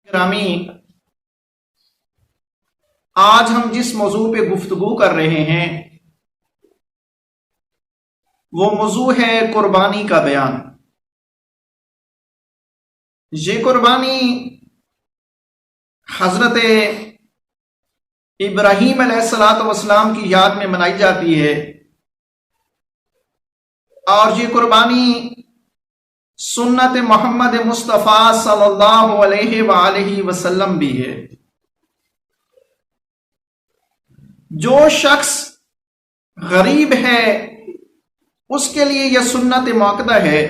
گرامی، آج ہم جس موضوع پہ گفتگو کر رہے ہیں وہ موضوع ہے قربانی کا بیان۔ یہ قربانی حضرت ابراہیم علیہ السلام کی یاد میں منائی جاتی ہے، اور یہ قربانی سنت محمد مصطفیٰ صلی اللہ علیہ وآلہ وسلم بھی ہے۔ جو شخص غریب ہے اس کے لیے یہ سنت موقدہ ہے،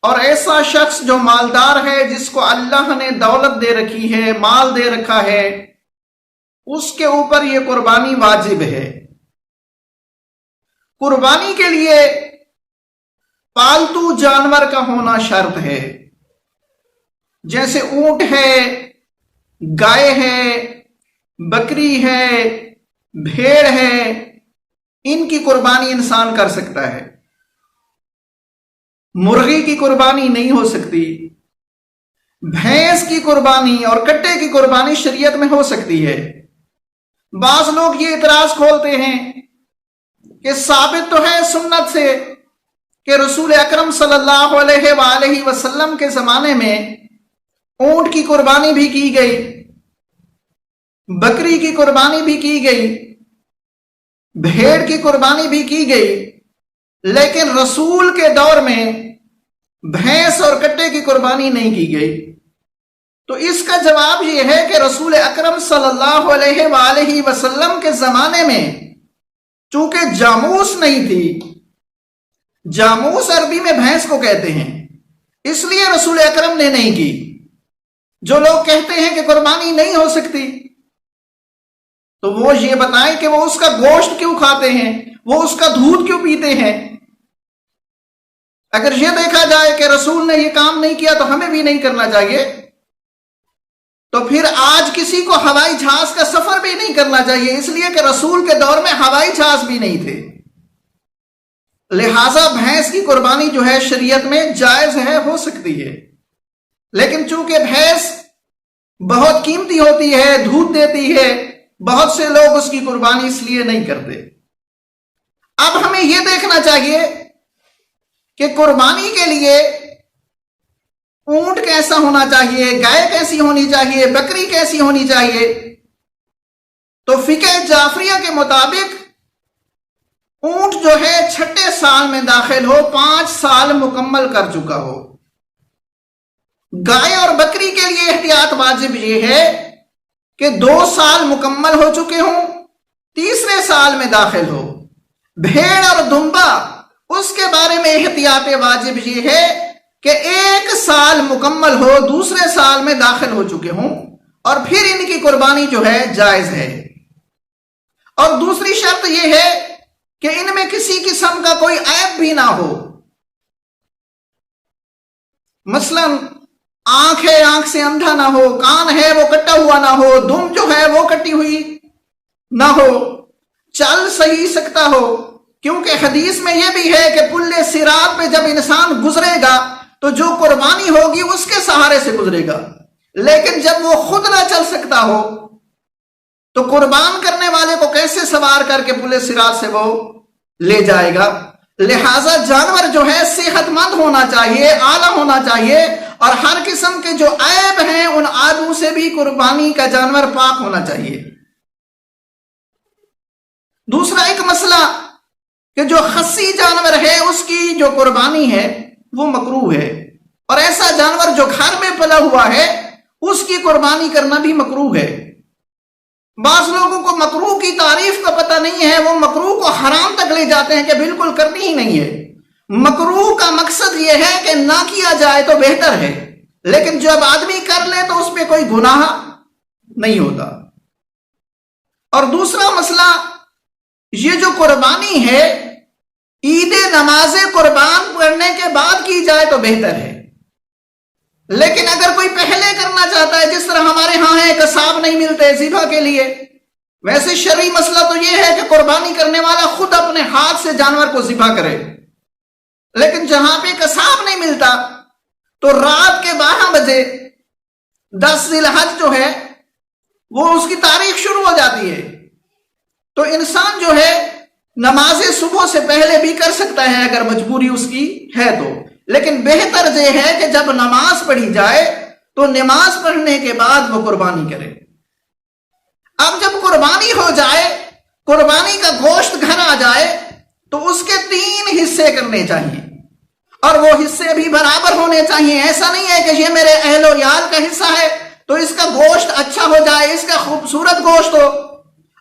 اور ایسا شخص جو مالدار ہے، جس کو اللہ نے دولت دے رکھی ہے، مال دے رکھا ہے، اس کے اوپر یہ قربانی واجب ہے۔ قربانی کے لیے پالتو جانور کا ہونا شرط ہے، جیسے اونٹ ہے، گائے ہے، بکری ہے، بھیڑ ہے، ان کی قربانی انسان کر سکتا ہے۔ مرغی کی قربانی نہیں ہو سکتی، بھینس کی قربانی اور کٹے کی قربانی شریعت میں ہو سکتی ہے۔ بعض لوگ یہ اعتراض کھولتے ہیں کہ ثابت تو ہے سنت سے کہ رسول اکرم صلی اللہ علیہ وآلہ وسلم کے زمانے میں اونٹ کی قربانی بھی کی گئی، بکری کی قربانی بھی کی گئی، بھیڑ کی قربانی بھی کی گئی، لیکن رسول کے دور میں بھینس اور کٹے کی قربانی نہیں کی گئی۔ تو اس کا جواب یہ ہے کہ رسول اکرم صلی اللہ علیہ وآلہ وسلم کے زمانے میں چونکہ جاموس نہیں تھی، جاموس عربی میں بھینس کو کہتے ہیں، اس لیے رسول اکرم نے نہیں کی۔ جو لوگ کہتے ہیں کہ قربانی نہیں ہو سکتی، تو وہ یہ بتائیں کہ وہ اس کا گوشت کیوں کھاتے ہیں، وہ اس کا دودھ کیوں پیتے ہیں۔ اگر یہ دیکھا جائے کہ رسول نے یہ کام نہیں کیا تو ہمیں بھی نہیں کرنا چاہیے، تو پھر آج کسی کو ہوائی جہاز کا سفر بھی نہیں کرنا چاہیے، اس لیے کہ رسول کے دور میں ہوائی جہاز بھی نہیں تھے۔ لہذا بھینس کی قربانی جو ہے شریعت میں جائز ہے، ہو سکتی ہے، لیکن چونکہ بھینس بہت قیمتی ہوتی ہے، دودھ دیتی ہے، بہت سے لوگ اس کی قربانی اس لیے نہیں کرتے۔ اب ہمیں یہ دیکھنا چاہیے کہ قربانی کے لیے اونٹ کیسا ہونا چاہیے، گائے کیسی ہونی چاہیے، بکری کیسی ہونی چاہیے۔ تو فقہ جعفریہ کے مطابق اونٹ جو ہے 6 سال میں داخل ہو، 5 سال مکمل کر چکا ہو۔ گائے اور بکری کے لیے احتیاط واجب یہ ہے کہ 2 سال مکمل ہو چکے ہوں، 3 سال میں داخل ہو۔ بھیڑ اور دمبا، اس کے بارے میں احتیاط واجب یہ ہے کہ 1 سال مکمل ہو، 2 سال میں داخل ہو چکے ہوں، اور پھر ان کی قربانی جو ہے جائز ہے۔ اور دوسری شرط یہ ہے کہ ان میں کسی قسم کا کوئی عیب بھی نہ ہو، مثلا آنکھ ہے، آنکھ سے اندھا نہ ہو، کان ہے وہ کٹا ہوا نہ ہو، دم جو ہے وہ کٹی ہوئی نہ ہو، چل صحیح سکتا ہو، کیونکہ حدیث میں یہ بھی ہے کہ پل صراط پہ جب انسان گزرے گا تو جو قربانی ہوگی اس کے سہارے سے گزرے گا، لیکن جب وہ خود نہ چل سکتا ہو تو قربان کرنے والے کو کیسے سوار کر کے پل صراط سے وہ لے جائے گا۔ لہذا جانور جو ہے صحت مند ہونا چاہیے، اعلیٰ ہونا چاہیے، اور ہر قسم کے جو عیب ہیں ان عیبوں سے بھی قربانی کا جانور پاک ہونا چاہیے۔ دوسرا ایک مسئلہ کہ جو خصی جانور ہے اس کی جو قربانی ہے وہ مکروہ ہے، اور ایسا جانور جو گھر میں پلا ہوا ہے اس کی قربانی کرنا بھی مکروہ ہے۔ بعض لوگوں کو مکروہ کی تعریف کا پتہ نہیں ہے، وہ مکروہ کو حرام تک لے جاتے ہیں کہ بالکل کرنی ہی نہیں ہے۔ مکروہ کا مقصد یہ ہے کہ نہ کیا جائے تو بہتر ہے، لیکن جب آدمی کر لے تو اس پہ کوئی گناہ نہیں ہوتا۔ اور دوسرا مسئلہ یہ جو قربانی ہے، عید نماز قربان پڑھنے کے بعد کی جائے تو بہتر ہے، لیکن اگر کوئی پہلے کرنا چاہتا ہے، جس طرح ہمارے ہاں ہے قصاب نہیں ملتے ذبح کے لیے، ویسے شرعی مسئلہ تو یہ ہے کہ قربانی کرنے والا خود اپنے ہاتھ سے جانور کو ذبح کرے، لیکن جہاں پہ قصاب نہیں ملتا تو رات کے 12 بجے 10 ذی الحج جو ہے وہ اس کی تاریخ شروع ہو جاتی ہے. تو انسان جو ہے نماز صبح سے پہلے بھی کر سکتا ہے اگر مجبوری اس کی ہے تو، لیکن بہتر یہ ہے کہ جب نماز پڑھی جائے تو نماز پڑھنے کے بعد وہ قربانی کرے. اب جب قربانی ہو جائے، قربانی کا گوشت گھر آ جائے، تو اس کے 3 حصے کرنے چاہیے، اور وہ حصے بھی برابر ہونے چاہیے. ایسا نہیں ہے کہ یہ میرے اہل و عیال کا حصہ ہے تو اس کا گوشت اچھا ہو جائے، اس کا خوبصورت گوشت ہو،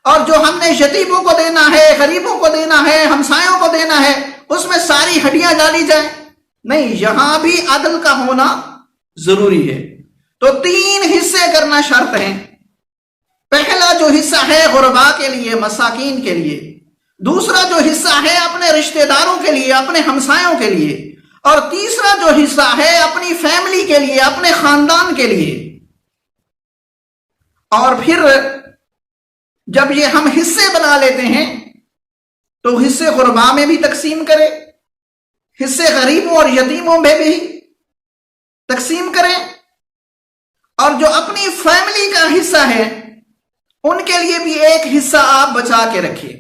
اور جو ہم نے یتیموں کو دینا ہے، غریبوں کو دینا ہے، ہمسایوں کو دینا ہے، اس میں ساری ہڈیاں ڈالی جائیں. نہیں، یہاں بھی عدل کا ہونا ضروری ہے. تو 3 حصے کرنا شرط ہیں. پہلا جو حصہ ہے غرباء کے لیے، مساکین کے لیے. دوسرا جو حصہ ہے اپنے رشتہ داروں کے لیے، اپنے ہمسایوں کے لیے. اور تیسرا جو حصہ ہے اپنی فیملی کے لیے، اپنے خاندان کے لیے. اور پھر جب یہ ہم حصے بنا لیتے ہیں تو حصے غرباء میں بھی تقسیم کرے، حصے غریبوں اور یتیموں میں بھی تقسیم کریں، اور جو اپنی فیملی کا حصہ ہے ان کے لیے بھی ایک حصہ آپ بچا کے رکھیں.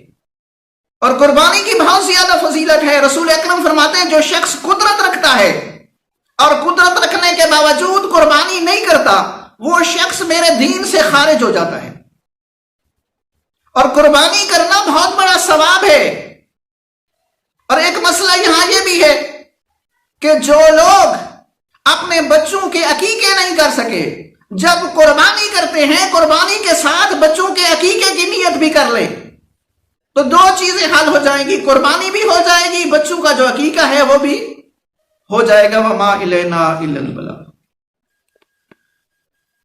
اور قربانی کی بہت زیادہ فضیلت ہے. رسول اکرم فرماتے ہیں جو شخص قدرت رکھتا ہے اور قدرت رکھنے کے باوجود قربانی نہیں کرتا، وہ شخص میرے دین سے خارج ہو جاتا ہے. اور قربانی کرنا بہت بڑا ثواب ہے. اور ایک مسئلہ یہاں یہ بھی ہے کہ جو لوگ اپنے بچوں کے عقیقے نہیں کر سکے، جب قربانی کرتے ہیں قربانی کے ساتھ بچوں کے عقیقے کی نیت بھی کر لیں تو 2 چیزیں حل ہو جائیں گی، قربانی بھی ہو جائے گی، بچوں کا جو عقیقہ ہے وہ بھی ہو جائے گا. وَمَا إِلَيْنَا إِلَّا الْبَلَاغُ.